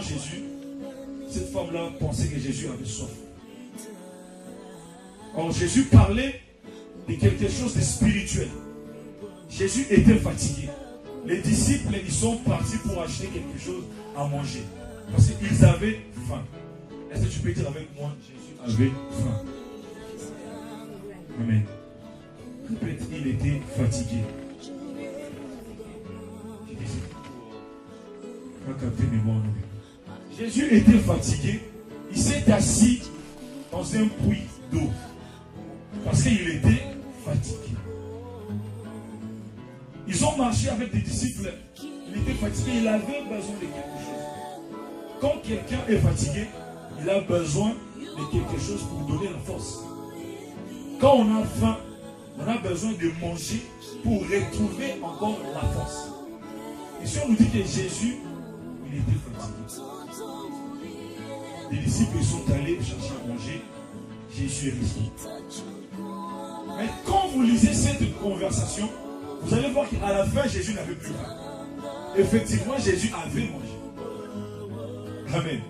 Jésus, cette femme-là pensait que Jésus avait soif. Or, Jésus parlait de quelque chose de spirituel. Jésus était fatigué. Les disciples, ils sont partis pour acheter quelque chose à manger. Parce qu'ils avaient faim. Est-ce que tu peux dire avec moi, Jésus avait faim? Amen. Répète, il était fatigué. Jésus était fatigué. Il s'est assis dans un puits d'eau. Parce qu'il était fatigué. Ils ont marché avec des disciples. Il était fatigué. Il avait besoin de quelque chose. Quand quelqu'un est fatigué, il a besoin de quelque chose pour donner la force. Quand on a faim, on a besoin de manger pour retrouver encore la force. Et si on nous dit que Jésus, il était fatigué. Les disciples sont allés chercher à manger. Jésus est resté. Mais quand vous lisez cette conversation, vous allez voir qu'à la fin, Jésus n'avait plus faim. Effectivement, Jésus avait mangé. Amen.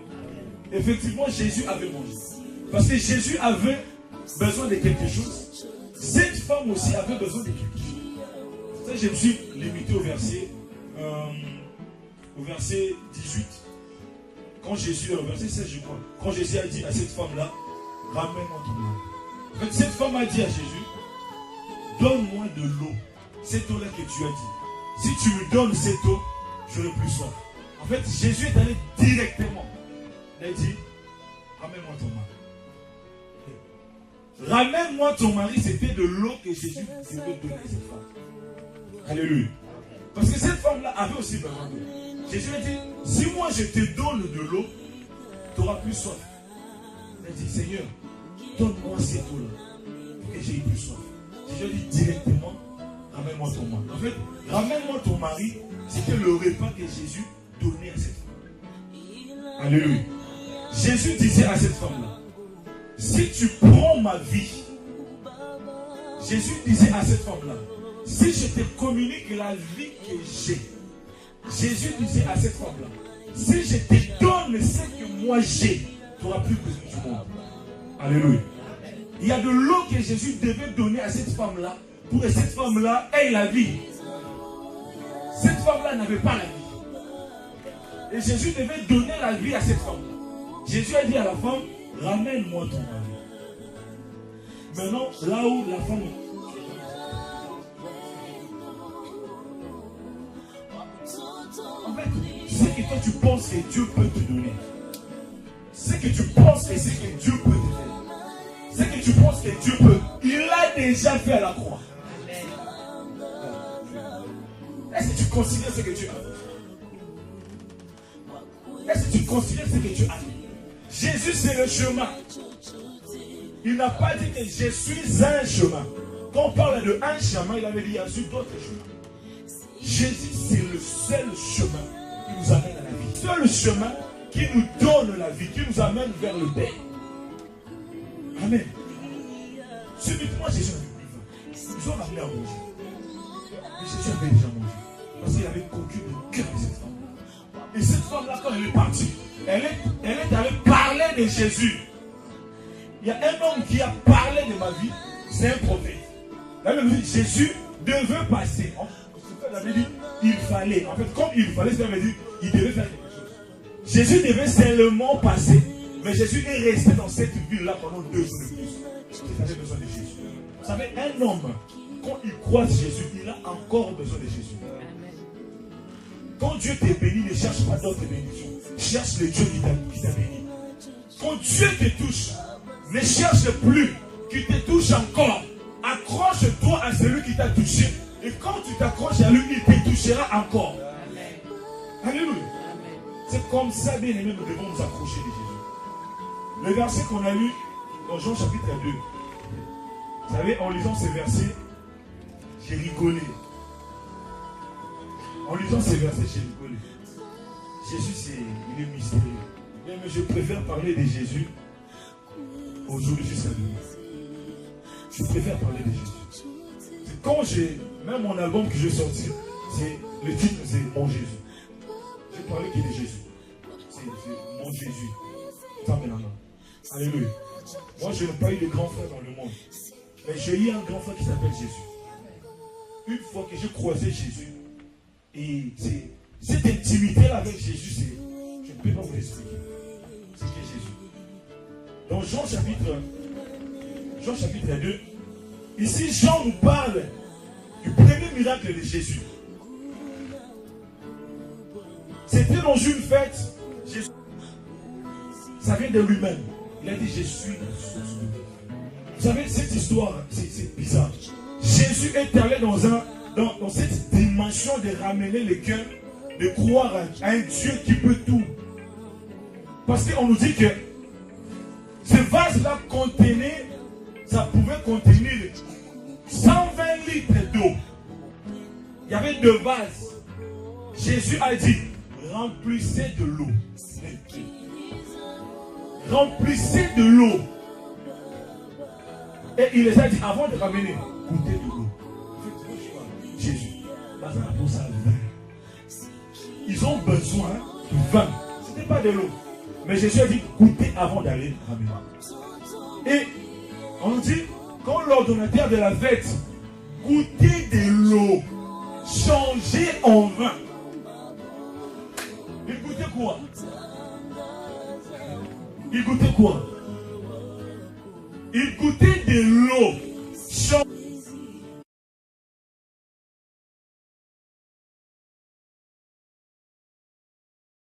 Effectivement, Jésus avait mangé. Parce que Jésus avait besoin de quelque chose. Cette femme aussi avait besoin de quelque chose. Ça, je me suis limité au verset 18. Quand Jésus, au verset 16, je crois, quand Jésus a dit à cette femme-là, ramène-moi ton eau. En fait, cette femme a dit à Jésus, donne-moi de l'eau. Cette eau-là que tu as dit. Si tu me donnes cette eau, j'aurai plus soif. En fait, Jésus est allé directement. Il a dit, ramène-moi ton mari. Ramène-moi ton mari, c'était de l'eau que Jésus devait donner à cette femme. Alléluia. Parce que cette femme-là avait aussi besoin d'eau. Jésus a dit, si moi je te donne de l'eau, tu auras plus soif. Il a dit, Seigneur, donne-moi cette eau-là, pour que j'aie plus soif. Jésus a dit directement, ramène-moi ton mari. En fait, ramène-moi ton mari, c'était le repas que Jésus donnait à cette femme. Alléluia. Jésus disait à cette femme-là, si tu prends ma vie, Jésus disait à cette femme-là, si je te communique la vie que j'ai, Jésus disait à cette femme-là, si je te donne ce que moi j'ai, tu n'auras plus besoin du monde. Alléluia. Il y a de l'eau que Jésus devait donner à cette femme-là pour que cette femme-là ait la vie. Cette femme-là n'avait pas la vie. Et Jésus devait donner la vie à cette femme-là. Jésus a dit à la femme, ramène-moi ton mari. Maintenant, là où la femme... En fait, ce que toi tu penses que Dieu peut te donner, ce que tu penses que c'est que Dieu peut te faire, ce que tu penses que Dieu peut, il l'a déjà fait à la croix. Est-ce que tu considères ce que Dieu a fait? Est-ce que tu considères ce que Dieu a fait? Jésus c'est le chemin. Il n'a pas dit que je suis un chemin. Quand on parle de un chemin, il avait dit il y a d'autres chemins. Jésus, c'est le seul chemin qui nous amène à la vie. Seul chemin qui nous donne la vie, qui nous amène vers le Père. Amen. Subitement, Jésus avait plus faim. Ils ont ramené à manger. Mais Jésus avait déjà mangé. Parce qu'il avait conquis le cœur de cette femme. Et cette femme-là, quand elle est partie, elle est allée parler de Jésus. Il y a un homme qui a parlé de ma vie, c'est un prophète. La Bible dit Jésus devait passer. Il avait dit, il fallait. En fait, comme il fallait, ça veut dire, il devait faire quelque chose. Jésus devait seulement passer. Mais Jésus est resté dans cette ville-là pendant 2 jours de plus. Il avait besoin de Jésus. Vous savez, un homme, quand il croise Jésus, il a encore besoin de Jésus. Quand Dieu t'est béni, ne cherche pas d'autres bénédictions. Cherche le Dieu qui t'a béni. Quand Dieu te touche, ne cherche plus qu'il te touche encore. Accroche-toi à celui qui t'a touché. Et quand tu t'accroches à lui, il te touchera encore. Amen. Alléluia. C'est comme ça, bien aimé, nous devons nous accrocher de Jésus. Le verset qu'on a lu dans Jean chapitre 2. Vous savez, en lisant ces versets, j'ai rigolé. En lisant ces versets, j'ai rigolé. Jésus, il est mystérieux. Mais je préfère parler de Jésus aujourd'hui jusqu'à demain. Je préfère parler de Jésus. C'est quand même mon album que j'ai sorti, le titre c'est Mon Jésus. J'ai parlé que de Jésus. C'est c'est mon Jésus. Ça maintenant. Alléluia. Moi, je n'ai pas eu de grand frère dans le monde. Mais j'ai eu un grand frère qui s'appelle Jésus. Une fois que j'ai croisé Jésus, et cette intimité-là avec Jésus, je ne peux pas vous l'expliquer. C'est qui Jésus. Dans Jean chapitre 2, ici Jean nous parle du premier miracle de Jésus. C'était dans une fête. Jésus, ça vient de lui-même. Il a dit, je suis la source de vie. Vous savez, cette histoire, c'est bizarre. Jésus est allé dans cette dimension de ramener les cœurs, de croire à un Dieu qui peut tout. Parce qu'on nous dit que ce vase-là contenait, ça pouvait contenir 120 litres d'eau. Il y avait 2 vases. Jésus a dit, remplissez de l'eau. Remplissez de l'eau. Et il les a dit, avant de ramener, goûtez de l'eau. Jésus, pour ça, ils ont besoin de vin. Ce n'est pas de l'eau. Mais Jésus a dit, goûtez avant d'aller ramener. Et on nous dit, quand l'ordonnateur de la fête goûtait de l'eau, changée en vin, il goûtait quoi? Il goûtait quoi? Il goûtait de l'eau changée